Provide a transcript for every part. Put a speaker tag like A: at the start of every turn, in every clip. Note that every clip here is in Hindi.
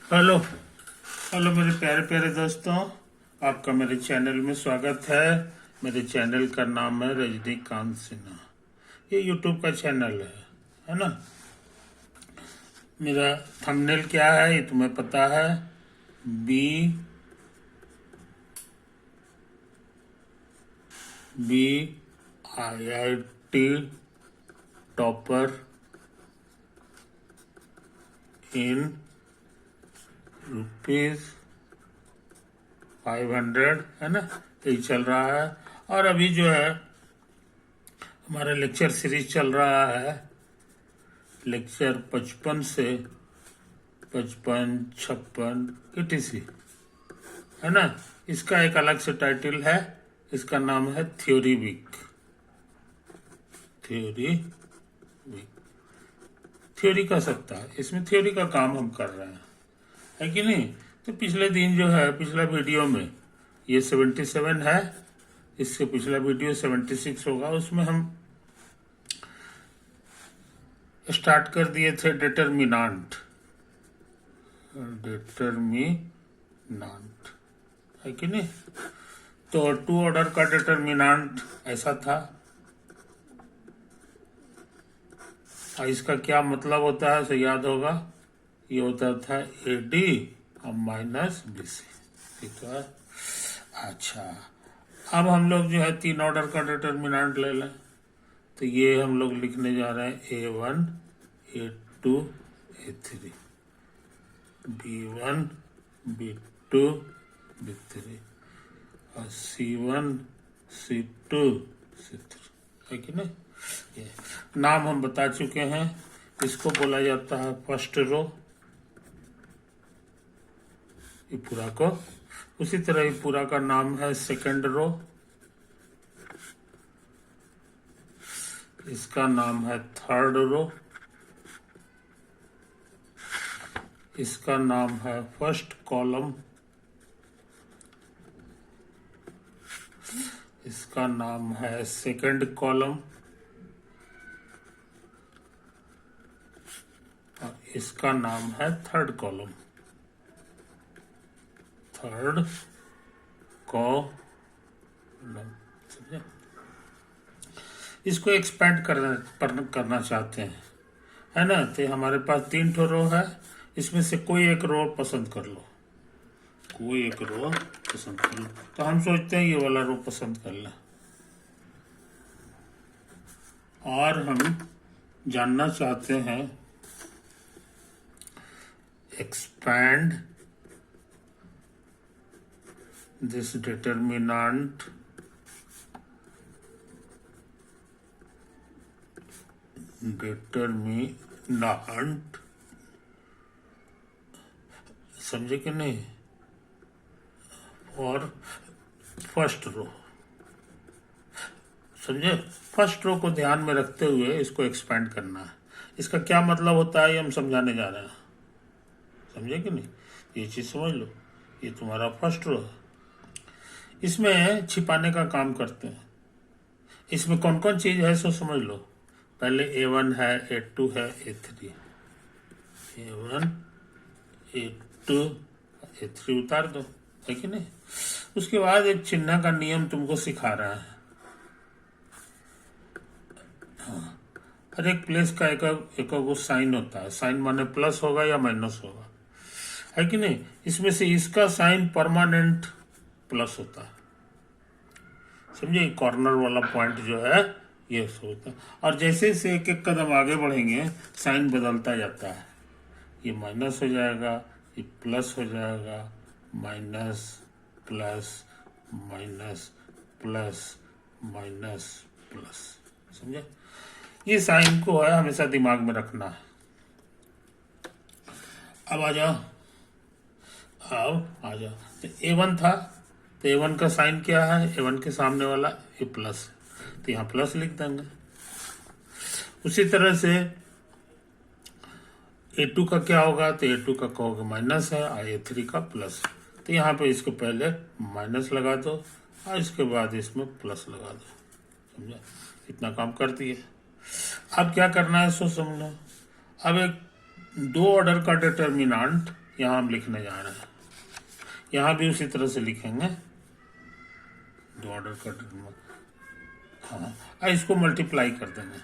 A: हेलो हेलो मेरे प्यारे प्यारे दोस्तों, आपका मेरे चैनल में स्वागत है। मेरे चैनल का नाम है रजनीकांत सिन्हा। ये यूट्यूब का चैनल है ना। मेरा थंबनेल क्या है ये तुम्हें पता है। बी बी IIT टॉपर इन ₹500 है ना। यही चल रहा है। और अभी जो है हमारा लेक्चर सीरीज चल रहा है। लेक्चर 55 से 55, 56 etc है ना। इसका एक अलग से टाइटल है। इसका नाम है थ्योरी वीक। थ्योरी का सकता है, इसमें थ्योरी का काम हम कर रहे हैं, है कि नहीं। तो पिछले दिन जो है, पिछला वीडियो में ये 77 है, इससे पिछला वीडियो 76 होगा। उसमें हम स्टार्ट कर दिए थे डिटरमिनेंट है कि नहीं। तो टू ऑर्डर का डिटरमिनेंट ऐसा था। और इसका क्या मतलब होता है, इसे याद होगा। ये होता था AD और माइनस BC, ठीक है। अच्छा, अब हम लोग जो है तीन ऑर्डर का डिटरमिनेंट ले लें। तो ये हम लोग लिखने जा रहे हैं A1 A2 A3, B1 B2 B3 और C1 C2 C3, है कि नहीं। ये नाम हम बता चुके हैं। इसको बोला जाता है फर्स्ट रो, ये पूरा को। उसी तरह ये पूरा का नाम है सेकंड रो, इसका नाम है थर्ड रो, इसका नाम है फर्स्ट कॉलम, इसका नाम है सेकंड कॉलम और इसका नाम है थर्ड कॉलम। थर्ड कॉलम, समझे। इसको एक्सपेंड करना चाहते हैं, है ना। तो हमारे पास तीन ठो रो है, इसमें से कोई एक रो पसंद कर लो, कोई एक रो पसंद कर लो। तो हम सोचते हैं ये वाला रो पसंद कर लें। और हम जानना चाहते हैं एक्सपैंड दिस डिटरमिनेंट समझे कि नहीं, और फर्स्ट रो, समझे। फर्स्ट रो को ध्यान में रखते हुए इसको एक्सपेंड करना है। इसका क्या मतलब होता है ये हम समझाने जा रहे हैं, समझे कि नहीं। ये चीज समझ लो। ये तुम्हारा फर्स्ट रो है, इसमें छिपाने का काम करते हैं। इसमें कौन कौन चीज है सो समझ लो। पहले A1 है, A2 है, A3, A1 A2 A3 उतार दो, है कि नहीं। उसके बाद एक चिन्ह का नियम तुमको सिखा रहा है। हर एक प्लेस का एक साइन होता है। साइन माने प्लस होगा या माइनस होगा, है कि नहीं। इसमें से इसका साइन परमानेंट प्लस होता है, समझे। कॉर्नर वाला पॉइंट जो है ये होता है। और जैसे से एक एक कदम आगे बढ़ेंगे साइन बदलता जाता है। ये माइनस हो जाएगा, ये प्लस हो जाएगा, minus plus minus plus minus plus, समझे। ये साइन को है हमेशा दिमाग में रखना है। अब आ जाओ, आ जाओ। तो A1 था, तो A1 का साइन क्या है, A1 के सामने वाला ये प्लस, तो यहाँ प्लस लिख देंगे। उसी तरह से A2 का क्या होगा, तो A2 का कहोगे माइनस है और A3 का प्लस, तो यहाँ पे इसको पहले माइनस लगा दो और इसके बाद इसमें प्लस लगा दो, समझा। इतना काम कर दिए। अब क्या करना है सो समझो। अब एक दो ऑर्डर का डिटरमिनेंट यहाँ हम लिखने जा रहे हैं, यहाँ भी उसी तरह से लिखेंगे, दो ऑर्डर का डिटरमिनेंट। हाँ, इसको मल्टीप्लाई कर देंगे,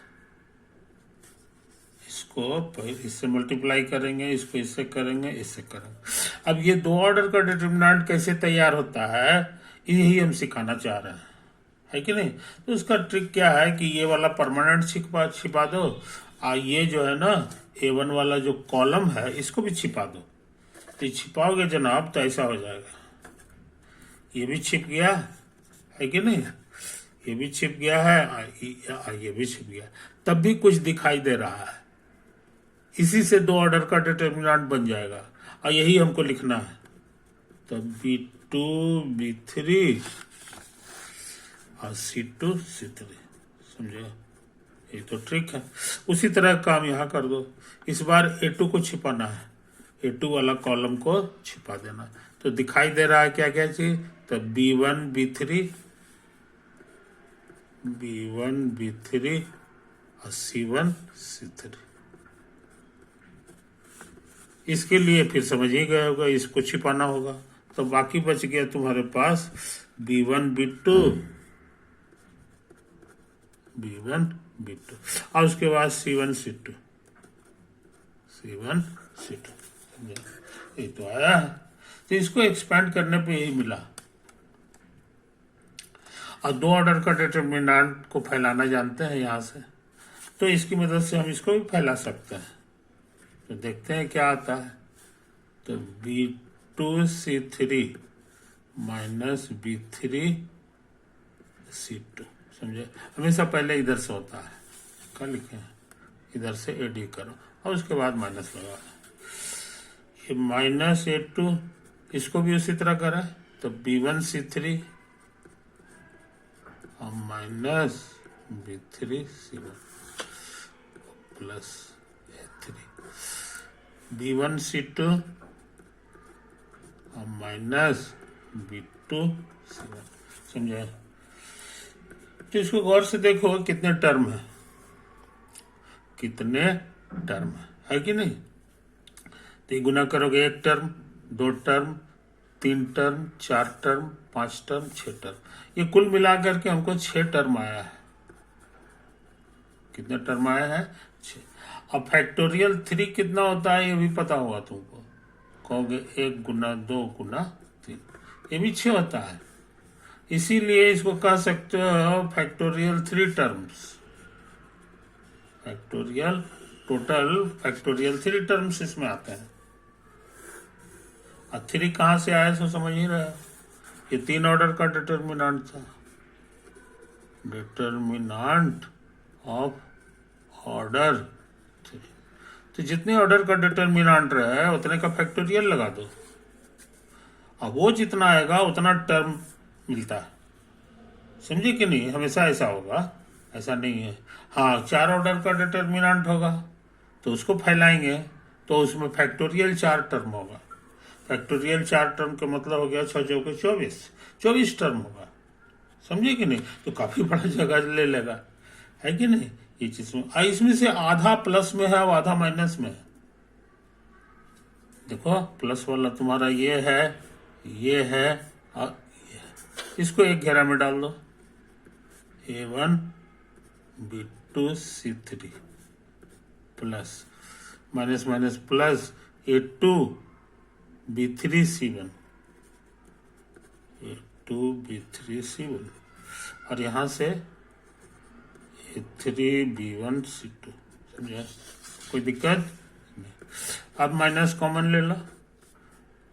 A: इसको इससे मल्टीप्लाई करेंगे, इसको इससे करेंगे, इससे करेंगे। अब ये दो ऑर्डर का डिटरमिनेंट कैसे तैयार होता है, यही हम सिखाना चाह रहे हैं, है कि नहीं। तो उसका ट्रिक क्या है कि ये वाला परमानेंट छिपा दो, और ये जो है ना A1 वाला जो कॉलम है इसको भी छिपा दो। तो छिपाओगे जनाब तो ऐसा हो जाएगा, ये भी छिप गया, है कि नहीं, ये भी छिप गया है, ये भी छिप गया, तब भी कुछ दिखाई दे रहा है। इसी से दो ऑर्डर का डिटरमिनेंट बन जाएगा, और यही हमको लिखना है। तो B2 B3 और C2 C3, समझे, ये तो ट्रिक है। उसी तरह काम यहाँ कर दो, इस बार A2 को छिपाना है, A2 वाला कॉलम को छिपा देना। तो दिखाई दे रहा है क्या क्या चीज, तो B1 B3 और C1 C3। इसके लिए फिर समझ ही गए होगा, इसको छिपाना होगा। तो बाकी बच गया तुम्हारे पास B1 B2 और उसके बाद C1 C2 ये तो आया। तो इसको एक्सपेंड करने पे यही मिला। और दो ऑर्डर का डिटरमिनेंट को फैलाना जानते हैं यहाँ से, तो इसकी मदद से हम इसको भी फैला सकते हैं। तो देखते हैं क्या आता है। तो B2 C3 minus B3 C2, समझे, हमेशा पहले इधर से होता है, क्या लिखे, इधर से AD करो और उसके बाद माइनस लगा। ये माइनस A2, इसको भी उसी तरह करा, तो B1 C3 और minus B3 C1 plus A3, B1 C2 और माइनस B2 C1, समझे। तो इसको गौर से देखो कितने टर्म है, है कि नहीं। तो गुना करोगे, एक टर्म, दो टर्म, तीन टर्म, चार टर्म, पांच टर्म, छह टर्म, ये कुल मिलाकर के हमको 6 टर्म आया है। कितने टर्म आया है, 6। अब फैक्टोरियल 3 कितना होता है ये भी पता होगा तुमको, कहोगे 1 गुना 2 गुना 3, ये भी 6 होता है। इसीलिए इसको कह सकते हो factorial 3 terms, factorial total factorial 3 terms इसमें आते हैं। और 3 कहाँ से आया सो समझ ही रहे हो, ये 3 ऑर्डर का डिटरमिनेंट था, डिटरमिनेंट ऑफ ऑर्डर 3। तो जितने ऑर्डर का डिटरमिनेंट रहे उतने का फैक्टोरियल लगा दो, अब वो जितना आएगा उतना टर्म मिलता है, समझे कि नहीं। हमेशा ऐसा होगा, ऐसा नहीं है। हाँ, 4 ऑर्डर का डिटरमिनेंट होगा तो उसको फैलाएंगे तो उसमें फैक्टोरियल 4 टर्म होगा। फैक्टोरियल 4 टर्म का मतलब हो गया 6 चौके 24 टर्म होगा, समझे कि नहीं। तो काफी बड़ा जगह ले लेगा, है कि नहीं। ये चीज में इसमें से आधा प्लस में है और आधा माइनस में है। देखो प्लस वाला तुम्हारा ये है और ये है। इसको एक घेरा में डाल दो, A1 B2 C3 plus minus minus plus A2 B3 C1, A2 B3 C1 और यहां से A3 B1 C2, समझे, कोई दिक्कत नहीं। अब माइनस कॉमन ले लो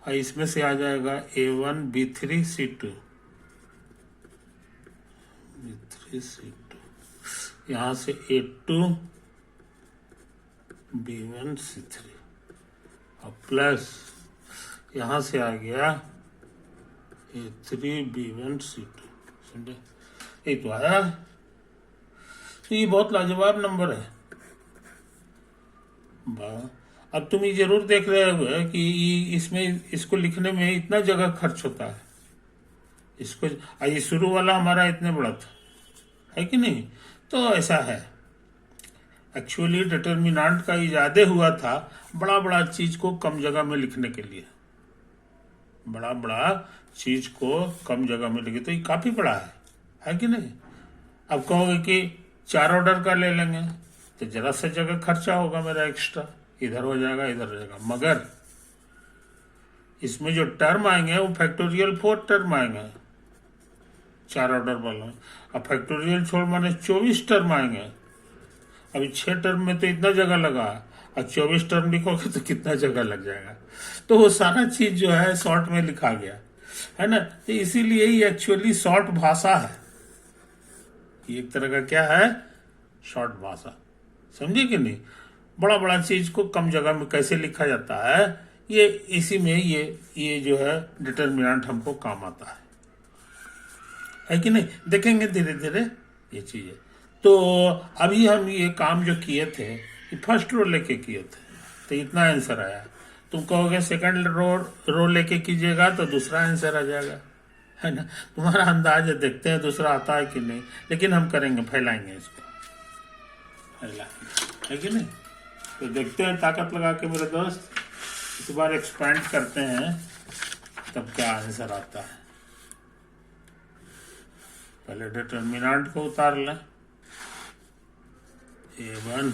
A: और इसमें से आ जाएगा A1 B3 C2 यहाँ से A2 B1 C3 और प्लस यहाँ से आ गया A3 B1 C2, समझे, ये तो आया। तो ये बहुत लाजवाब नंबर है। अब तुम ये जरूर देख रहे हो कि इसमें इसको लिखने में इतना जगह खर्च होता है, इसको ये शुरू वाला हमारा इतने बड़ा था, है कि नहीं। तो ऐसा है, एक्चुअली डिटर्मिनेंट का इजादे हुआ था बड़ा बड़ा चीज को कम जगह में लिखने के लिए, बड़ा बड़ा चीज को कम जगह में लिखे, तो ये काफी बड़ा है कि नहीं। अब कहोगे कि 4 ऑर्डर का ले लेंगे तो जरा सा जगह खर्चा होगा मेरा एक्स्ट्रा, इधर हो जाएगा इधर हो जाएगा, मगर इसमें जो टर्म आएंगे वो फैक्टोरियल 4 टर्म आएंगे 4 ऑर्डर वाला। अब फैक्टोरियल छोड़ माने 24 टर्म आएंगे। अभी 6 टर्म में तो इतना जगह लगा, और 24 टर्म लिखोगे तो कितना जगह लग जाएगा। तो वो सारा चीज जो है शॉर्ट में लिखा गया है ना। तो इसीलिए ही एक्चुअली शॉर्ट भाषा है, ये एक तरह का क्या है, शॉर्ट भाषा, समझे कि नहीं। बड़ा बड़ा चीज को कम जगह में कैसे लिखा जाता है, ये इसी में ये जो है डिटर्मिनेंट हमको काम आता है कि नहीं। देखेंगे धीरे धीरे ये चीजें। तो अभी हम ये काम जो किए थे ये फर्स्ट रो लेके किए थे, तो इतना आंसर आया। तुम कहोगे सेकंड रो लेके कीजिएगा तो दूसरा आंसर आ जाएगा, है ना। तुम्हारा अंदाज है, देखते हैं दूसरा आता है कि नहीं, लेकिन हम करेंगे, फैलाएंगे इसको, फैलाएंगे, है कि नहीं। तो देखते हैं ताकत लगा के मेरे दोस्त, इस बार एक्सपेंड करते हैं तब क्या आंसर आता है। पहले डिटर्मिनेंट को उतार लें, A1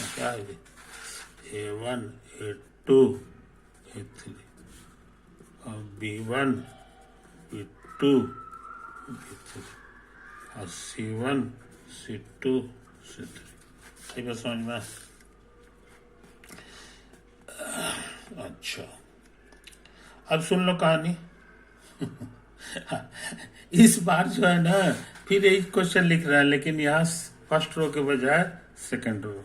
A: क्या है, A1 A2 A3 और B1 B2 B3 और C1 C2 C3। सही बात समझ में। अच्छा, अब सुन लो कहानी। इस बार जो है ना फिर एक क्वेश्चन लिख रहा है, लेकिन यहाँ फर्स्ट रो के बजाय second row.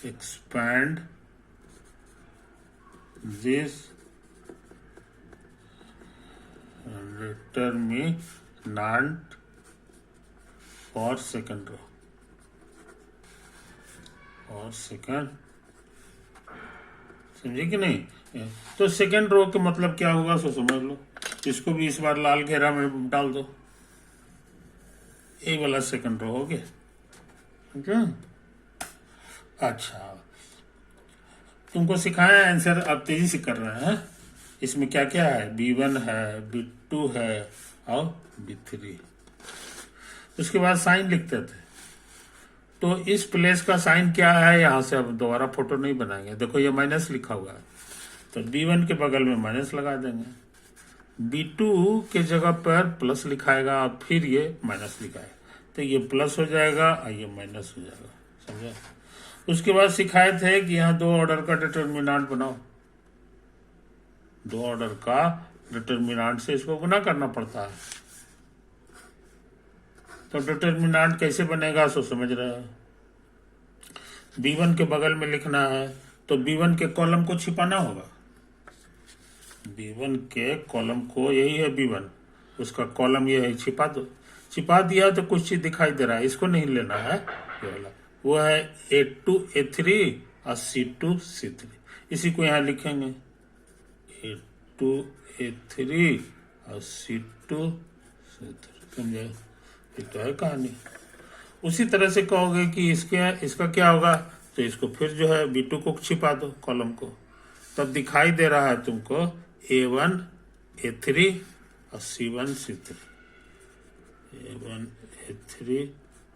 A: Expand this determinant for second row और सेकंड, समझे कि नहीं। तो सेकंड रो के मतलब क्या होगा सो समझ लो। इसको भी इस बार लाल घेरा में डाल दो, ये वाला सेकंड रो हो गया। अच्छा, तुमको सिखाया आंसर, अब तेजी से कर रहे हैं। इसमें क्या क्या है, B1 है, B2 है और B3। उसके बाद साइन लिखते थे, तो इस प्लेस का साइन क्या है, यहां से अब दोबारा फोटो नहीं बनाएंगे। देखो ये माइनस लिखा हुआ है, तो B1 के बगल में माइनस लगा देंगे, B2 के जगह पर प्लस लिखाएगा और फिर ये माइनस लिखाएगा, तो ये प्लस हो जाएगा और ये माइनस हो जाएगा, समझे। उसके बाद सिखाए थे कि यहाँ 2 ऑर्डर का डिटर्मिनेंट बनाओ, 2 ऑर्डर का डिटर्मिनेंट से इसको गुना करना पड़ता है। तो डिटर्मिनेंट कैसे बनेगा सो समझ रहे हैं। B1 के बगल में लिखना है, तो B1 के कॉलम को छिपाना होगा। B1 के कॉलम को, यही है B1, उसका कॉलम ये है, छिपा दो। छिपा दिया तो कुछ चीज दिखाई दे रहा है, इसको नहीं लेना है, ये वाला वो है A2 A3 और C2 C3। इसी को यहाँ लिखेंगे A2 A3 और C2 C3, समझे। ये तो है कहानी। उसी तरह से कहोगे कि इसका क्या होगा, तो इसको फिर जो है B2 को छिपा दो कॉलम को, तब दिखाई दे रहा है तुमको A1 A3 और C1 C3, A1 A3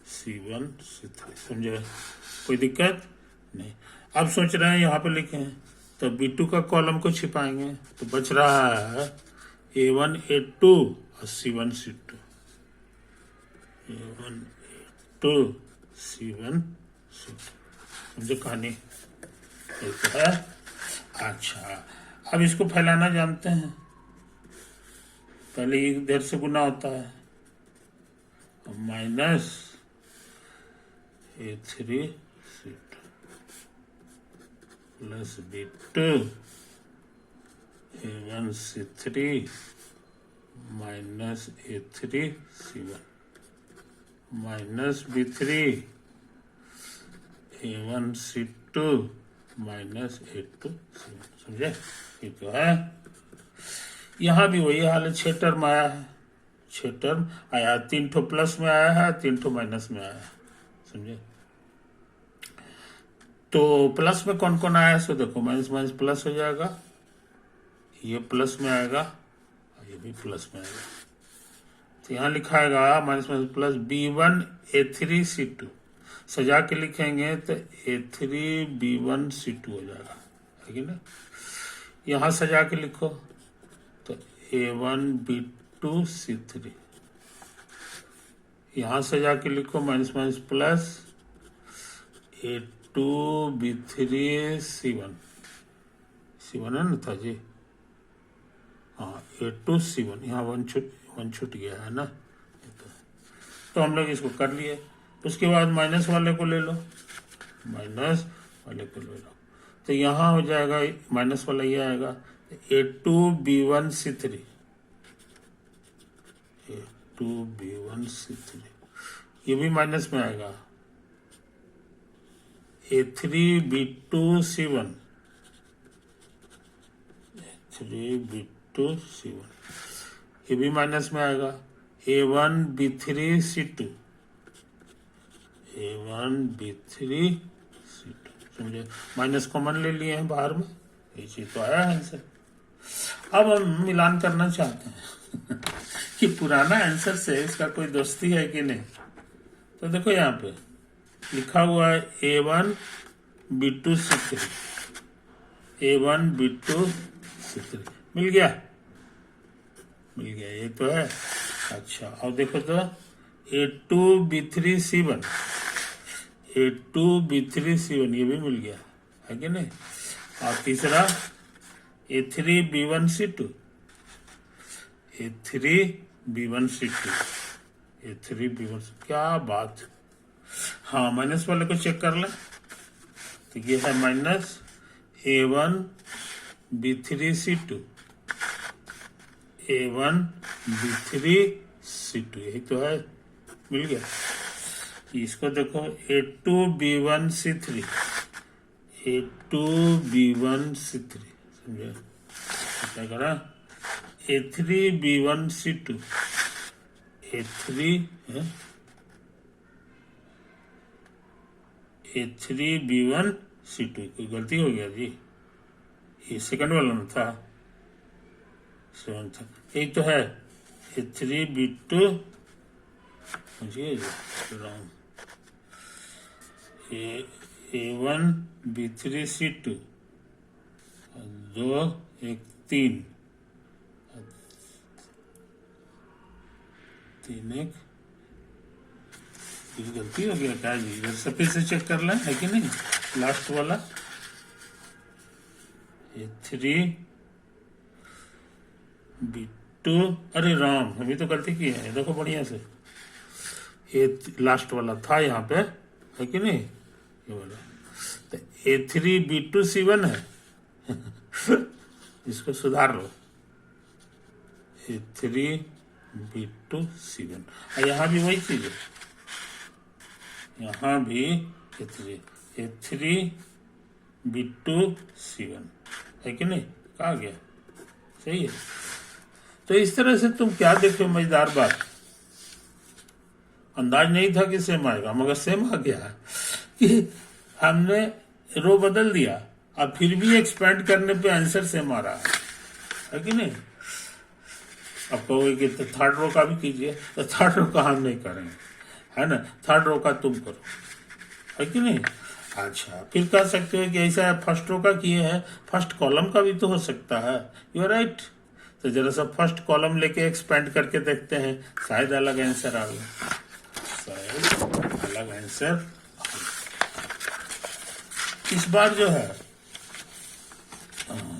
A: C1 C3, समझे। कोई दिक्कत नहीं। अब सोच रहे हैं यहाँ पे लिखे हैं, तो B2 का कॉलम को छिपाएंगे, तो बच रहा है A1 A2 और C1 C2, A1 A2 C1 C2, समझे कहानी, ये तो है। अच्छा, अब इसको फैलाना जानते हैं। पहले एक देर से गुना होता है, minus A3 C2 plus B2 A1 C3 minus A3 C1 minus B3 A1 C2 minus A2 C1, समझे। ये तो है। यहाँ भी वही हाल है, 6 टर्म आया है, 6 टर्म आया, 3 ठो प्लस में आया है, 3 ठो माइनस में आया है, समझे। तो प्लस में कौन कौन आया, सो देखो माइनस माइनस प्लस हो जाएगा, ये प्लस में आएगा और ये भी प्लस में आएगा। तो यहाँ लिखाएगा माइनस माइनस प्लस B1A3C2, सजा के लिखेंगे तो A3B1C2 हो जाएगा, है कि नहीं। यहाँ सजा के लिखो तो A1B2C3, यहाँ सजा के लिखो minus minus plus A2B3C1, C1 है ना था जी, हाँ A2C1, यहाँ वन छूट गया है ना, तो हम लोग इसको कर लिए। उसके बाद माइनस वाले को ले लो, माइनस वाले को ले लो, तो यहाँ हो जाएगा माइनस वाला ये आएगा A2B1C3, A2B1C3, ये भी माइनस में आएगा A3B2C1, A3B2C1, ये भी माइनस में आएगा A1B3C2, A1B3C2, समझे। माइनस कॉमन ले लिए हैं बाहर में, ये चीज तो आया है आंसर। अब हम मिलान करना चाहते हैं कि पुराना आंसर से इसका कोई दोस्ती है कि नहीं। तो देखो यहाँ पे लिखा हुआ है A1B2C3, A1B2C3 मिल गया, ये तो है। अच्छा अब देखो तो A2B3C1, A2B3C1 ये भी मिल गया, है कि नहीं। और तीसरा A3B1C2, A3B1C2, A3B1, क्या बात। हाँ माइनस वाले को चेक कर ले, तो ये है माइनस A1B3C2, A1B3C2, यही तो है, मिल गया। इसको देखो A2B1C3, A2B1C3, समझे, क्या करा A3B1C2, A3B1C2, कोई गलती हो गया जी, ये सेकंड वाला ना था, सेवन था, यही तो है A3B2, रॉन्ग, A1B3C2, 2 1 3 3 1, कुछ गलती हो गया क्या जी, इधर से फिर से चेक कर लें, है कि नहीं। लास्ट वाला A3B2, अरे राम, अभी तो गलती की है, देखो बढ़िया से, ये लास्ट वाला था यहाँ पे, है कि नहीं, ये वाला तो A3B2C1 है इसको सुधार लो, A3B2C1, और यहाँ भी वही चीज है, यहाँ भी A3B2C1, है कि नहीं, कहा गया, सही है। तो इस तरह से तुम क्या देखो, मजेदार बात, अंदाज नहीं था कि सेम आएगा, मगर सेम आ गया कि हमने रो बदल दिया, अब फिर भी एक्सपेंड करने पे आंसर सेम आ रहा है कि नहीं। अब कहोगे कि तो थर्ड रो का भी कीजिए, तो थर्ड रो का हम नहीं करेंगे, है ना, थर्ड रो का तुम करो, है कि नहीं। अच्छा फिर कह सकते हो कि ऐसा फर्स्ट रो का किए हैं, फर्स्ट कॉलम का भी तो हो सकता है, यू आर राइट। तो जरा सा फर्स्ट कॉलम लेके एक्सपेंड करके देखते हैं, शायद अलग आंसर आ गया, शायद अलग आंसर। इस बार जो है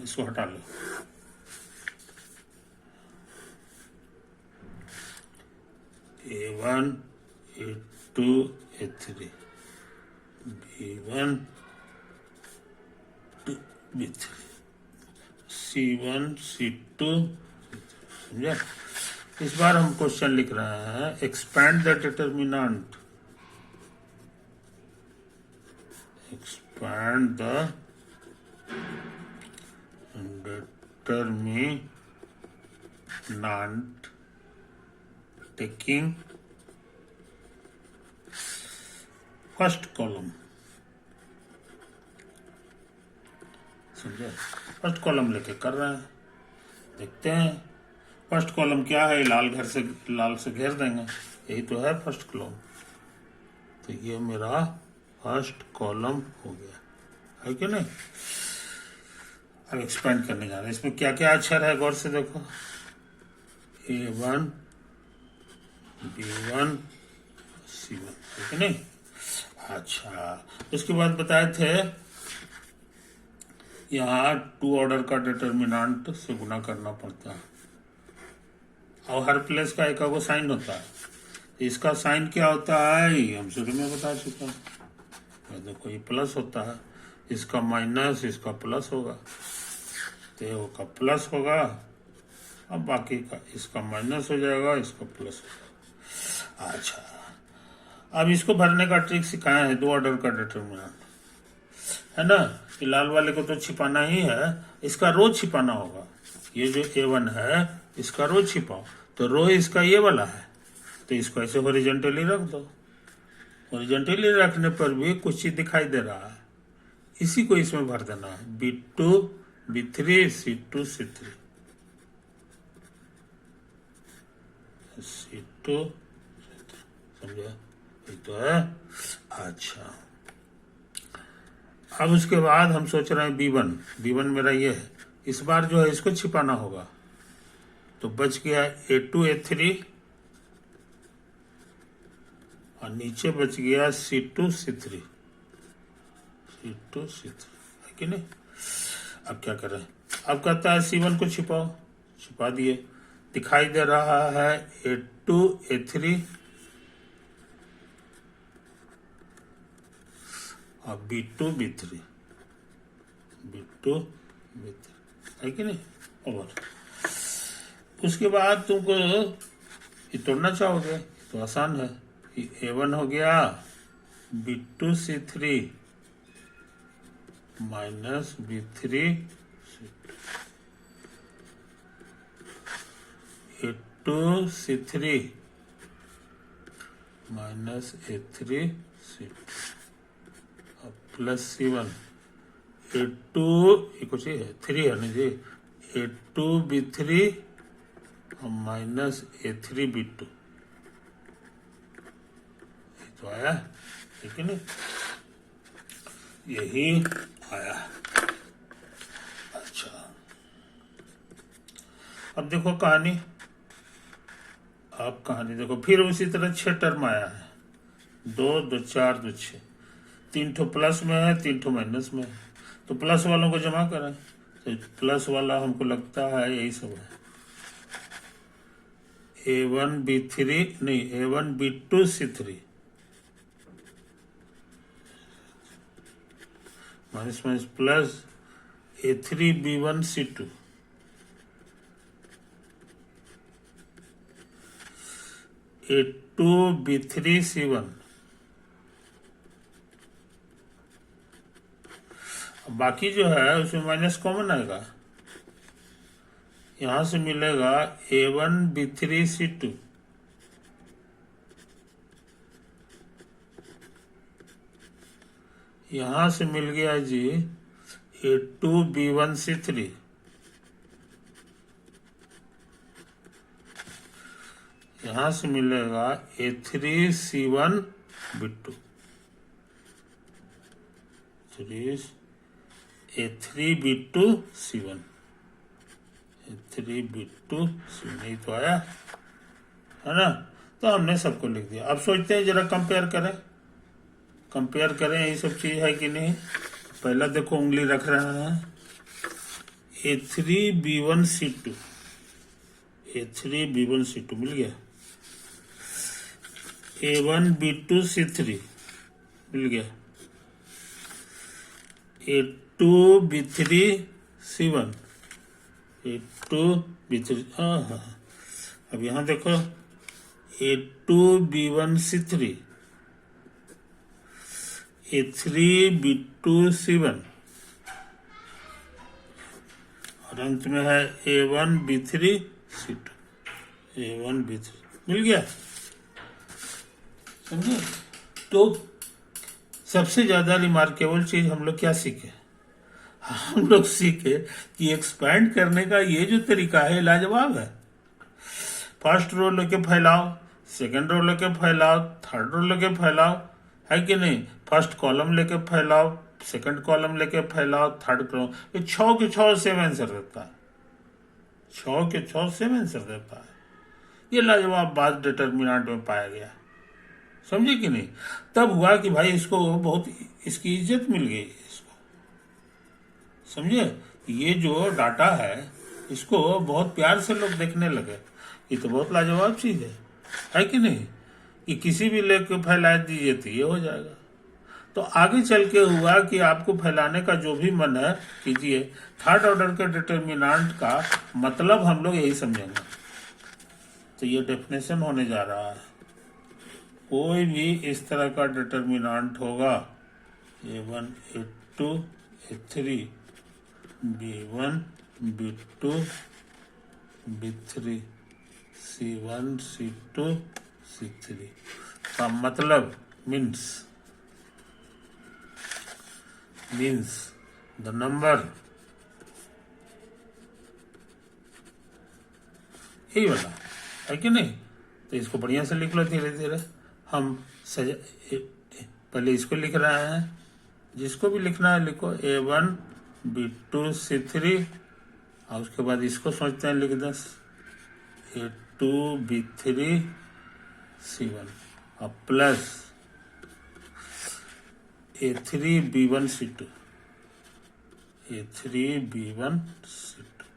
A: इसको हटा लो, A1 A2 A3 B1 B3 C1 C2, समझे। इस बार हम क्वेश्चन लिख रहे हैं, expand the determinant, expand the determinant taking first column, समझे, फर्स्ट कॉलम लेके कर रहे हैं। देखते हैं फर्स्ट कॉलम क्या है, लाल से घेर देंगे, यही तो है फर्स्ट कॉलम। तो ये मेरा फर्स्ट कॉलम हो गया, है कि नहीं। अब एक्सपेंड करने जा रहे हैं। इसमें क्या क्या अक्षर है, गौर से देखो, A1 B1 C1, है कि नहीं। अच्छा, उसके बाद बताए थे यहाँ 2 ऑर्डर का डिटर्मिनेंट से गुना करना पड़ता है, और हर प्लेस का एक साइन होता है। इसका साइन क्या होता है, ये हम शुरू में बता चुका हूँ। देखो ये प्लस होता है, इसका माइनस, इसका प्लस होगा, तो का प्लस होगा, अब बाकी का इसका माइनस हो जाएगा, इसका प्लस होगा। अच्छा, अब इसको भरने का ट्रिक सिखाया है, 2 ऑर्डर का डिटर्मिनेंट, है ना। ये लाल वाले को तो छिपाना ही है, इसका रो छिपाना होगा। ये जो A1 है इसका रो छिपाओ, तो रो इसका ये वाला है, तो इसको ऐसे हॉरिजॉन्टली रख दो। हॉरिजॉन्टली रखने पर भी कुछ चीज दिखाई दे रहा है, इसी को इसमें भर देना है। B2 B3 C2 C3 C2 समझे, ये तो है। अच्छा, अब उसके बाद हम सोच रहे हैं B1 मेरा ये है, इस बार जो है इसको छिपाना होगा, तो बच गया A2 A3 और नीचे बच गया C2 C3 है कि नहीं। अब क्या करें, अब कहता है C1 को छिपाओ, छिपा दिए, दिखाई दे रहा है A2 A3 और B2 B3 है कि नहीं। और उसके बाद तुमको ये तोड़ना चाहोगे तो आसान है, A1 हो गया B2 C3 minus B3 A2 C3 minus A3 C2 plus C1 A2 कुछ है 3 है ना जी, A2 B3 और माइनस A3 B2, तो आया, ठीक है ना, यही आया। अच्छा, अब देखो कहानी, अब कहानी देखो, फिर उसी तरह 6 टर्म आया है, 2 2 4 2 6, 3 ठो प्लस में है, 3 ठो माइनस में है, तो प्लस वालों को जमा करें, तो प्लस वाला हमको लगता है यही सब है, A1 B3 नहीं A1 B2 C3 minus minus plus A3 B1 C2 A2 B3 C1, बाकी जो है उसमें माइनस कॉमन आएगा, यहां से मिलेगा A1 B3 C2 यहां से मिल गया जी A2 B1 C3 यहां से मिलेगा A3 C1 B2 A3 B2 C1 A3 B2 C1, नहीं तो आया, है ना। तो हमने सबको लिख दिया। अब सोचते हैं जरा कंपेयर करें ये सब चीज है कि नहीं। पहला देखो उंगली रख रहे हैं, A3 B1 C2 A3 B1 C2 मिल गया, A1 B2 C3 मिल गया, A2 B3 C1 A2 B3, हाँ। अब यहां देखो A2 B1 C3 A3 B2 C1 और अंत में है A1 B3 C2 A1 B3, मिल गया, समझे। तो सबसे ज्यादा रिमार्केबल चीज हम लोग क्या सीखे, हम लोग सीखे कि एक्सपैंड करने का ये जो तरीका है लाजवाब है। फर्स्ट रो लेके फैलाओ, सेकंड रो लेके फैलाओ, थर्ड रो लेके फैलाओ, है कि नहीं। फर्स्ट कॉलम लेके फैलाओ, सेकंड कॉलम लेके फैलाओ, थर्ड कॉलम, ये 6 के 6 सेम आंसर देता है, 6 के 6 सेम आंसर देता है। ये लाजवाब बात डिटर्मिनेंट में पाया गया, समझे कि नहीं। तब हुआ कि भाई इसको बहुत इसकी इज्जत मिल गई इसको, समझे। ये जो डाटा है इसको बहुत प्यार से लोग देखने लगे, ये तो बहुत लाजवाब चीज है कि नहीं। कि किसी भी लेख को फैला दीजिए तो ये हो जाएगा। तो आगे चल के हुआ कि आपको फैलाने का जो भी मन है कीजिए। थर्ड ऑर्डर के डिटर्मिनेंट का मतलब हम लोग यही समझेंगे। तो ये डेफिनेशन होने जा रहा है, कोई भी इस तरह का डिटर्मिनेंट होगा A1 A2 A3 B1 B2 B3 C1 C2 C3 का मतलब मीन्स द नंबर, यही वाला है कि नहीं। तो इसको बढ़िया से लिख लो धीरे धीरे। हम पहले इसको लिख रहे हैं, जिसको भी लिखना है लिखो A1 B2 C3, और उसके बाद इसको सोचते हैं लिख दें A2 B3 C1 और plus A3 B1 C2 A3 B1 C2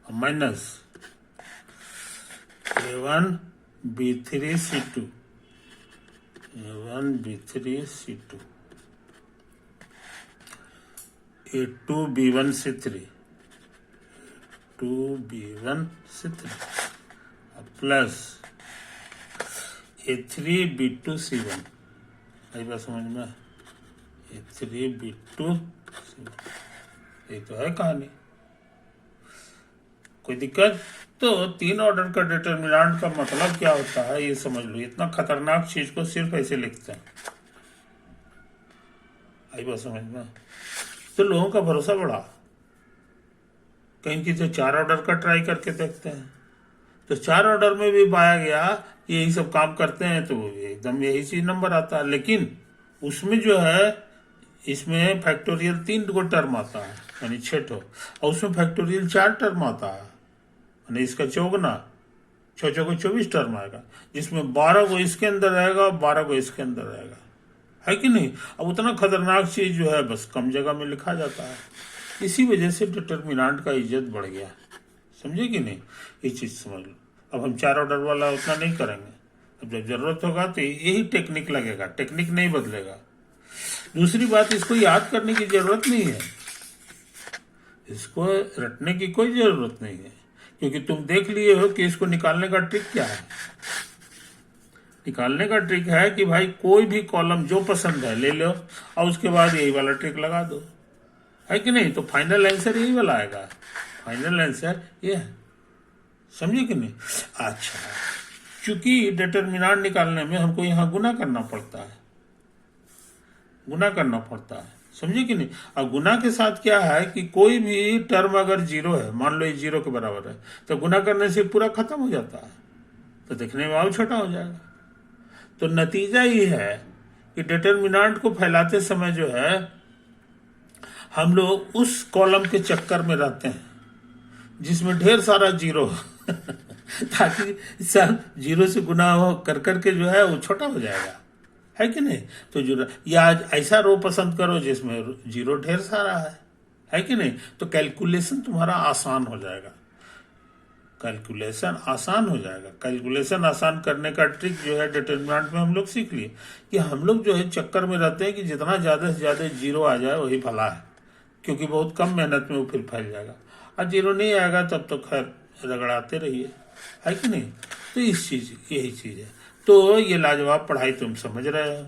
A: और minus A1 B3 C2 A1 B3 C2 A2 B1 C3 2 B1 C3 plus A3 B2 C1। आई बात समझ में, A3 B2 C1, ये तो है कहानी। कोई दिक्कत। तो 3 ऑर्डर का डिटर्मिनेंट का मतलब क्या होता है ये समझ लो। इतना खतरनाक चीज को सिर्फ ऐसे लिखते हैं, आई बात समझ में। तो लोगों का भरोसा बढ़ा, कहीं किसी 4 ऑर्डर का ट्राई करके देखते हैं। तो 4 ऑर्डर में भी पाया गया यही सब काम करते हैं, तो एकदम यही चीज नंबर आता है। लेकिन उसमें जो है इसमें फैक्टोरियल 3 को टर्म आता है यानी 6 ठो, और उसमें फैक्टोरियल 4 टर्म आता है यानी इसका चौगुना, 6 चौके 24 टर्म आएगा, जिसमें 12 को इसके अंदर रहेगा और 12 को इसके अंदर रहेगा, है कि नहीं। अब उतना खतरनाक चीज जो है बस कम जगह में लिखा जाता है। इसी वजह से डिटर्मिनेंट का इज्जत बढ़ गया, समझे कि नहीं। ये चीज समझ लो। अब हम 4 ऑर्डर वाला उतना नहीं करेंगे, अब जब जरूरत होगा तो यही टेक्निक लगेगा, टेक्निक नहीं बदलेगा। दूसरी बात, इसको याद करने की जरूरत नहीं है, इसको रटने की कोई जरूरत नहीं है, क्योंकि तुम देख लिए हो कि इसको निकालने का ट्रिक क्या है। निकालने का ट्रिक है कि भाई कोई भी कॉलम जो पसंद है ले लो और उसके बाद यही वाला ट्रिक लगा दो, है कि नहीं। तो फाइनल आंसर यही वाला आएगा, फाइनल आंसर ये है, समझे कि नहीं। अच्छा, चूंकि डिटर्मिनेंट निकालने में हमको यहाँ गुना करना पड़ता है, गुना करना पड़ता है, समझे कि नहीं। अब गुना के साथ क्या है कि कोई भी टर्म अगर 0 है, मान लो ये 0 के बराबर है, तो गुना करने से पूरा खत्म हो जाता है, तो देखने में और छोटा हो जाएगा। तो नतीजा ये है कि डिटर्मिनेंट को फैलाते समय जो है हम लोग उस कॉलम के चक्कर में रहते हैं जिसमें ढेर सारा 0 ताकि सब 0 से गुना हो कर करके जो है वो छोटा हो जाएगा, है कि नहीं। तो जो या ऐसा रो पसंद करो जिसमें 0 ढेर सारा है कि नहीं। तो कैलकुलेशन तुम्हारा आसान हो जाएगा, कैलकुलेशन आसान हो जाएगा। कैलकुलेशन आसान करने का ट्रिक जो है डिटर्मिनेंट में हम लोग सीख लिए कि हम लोग जो है चक्कर में रहते हैं कि जितना ज्यादा से ज्यादा 0 आ जाए वही भला है, क्योंकि बहुत कम मेहनत में वो फिर फैल जाएगा। और 0 नहीं आएगा तब तो खैर रगड़ाते रहिए, है कि नहीं। तो यही चीज है। तो ये लाजवाब पढ़ाई तुम समझ रहे हो,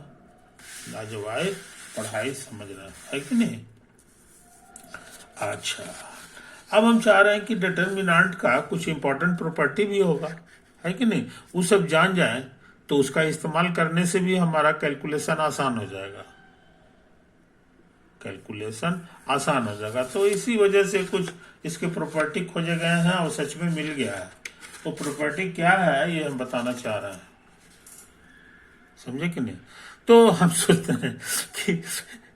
A: लाजवाब पढ़ाई समझ रहे हो, है कि नहीं। अच्छा, अब हम चाह रहे हैं कि डिटर्मिनेंट का कुछ इंपॉर्टेंट प्रॉपर्टी भी होगा, है कि नहीं, वो सब जान जाए तो उसका इस्तेमाल करने से भी हमारा कैलकुलेशन आसान हो जाएगा, कैलकुलेशन आसान हो जाएगा। तो इसी वजह से कुछ इसके प्रॉपर्टी खोजे गए हैं और सच में मिल गया है। वो प्रॉपर्टी क्या है ये हम बताना चाह रहे हैं, समझे कि नहीं। तो हम सोचते हैं कि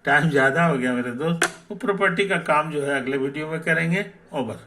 A: टाइम ज्यादा हो गया मेरे दोस्त, वो प्रॉपर्टी का काम जो है अगले वीडियो में करेंगे। ओवर।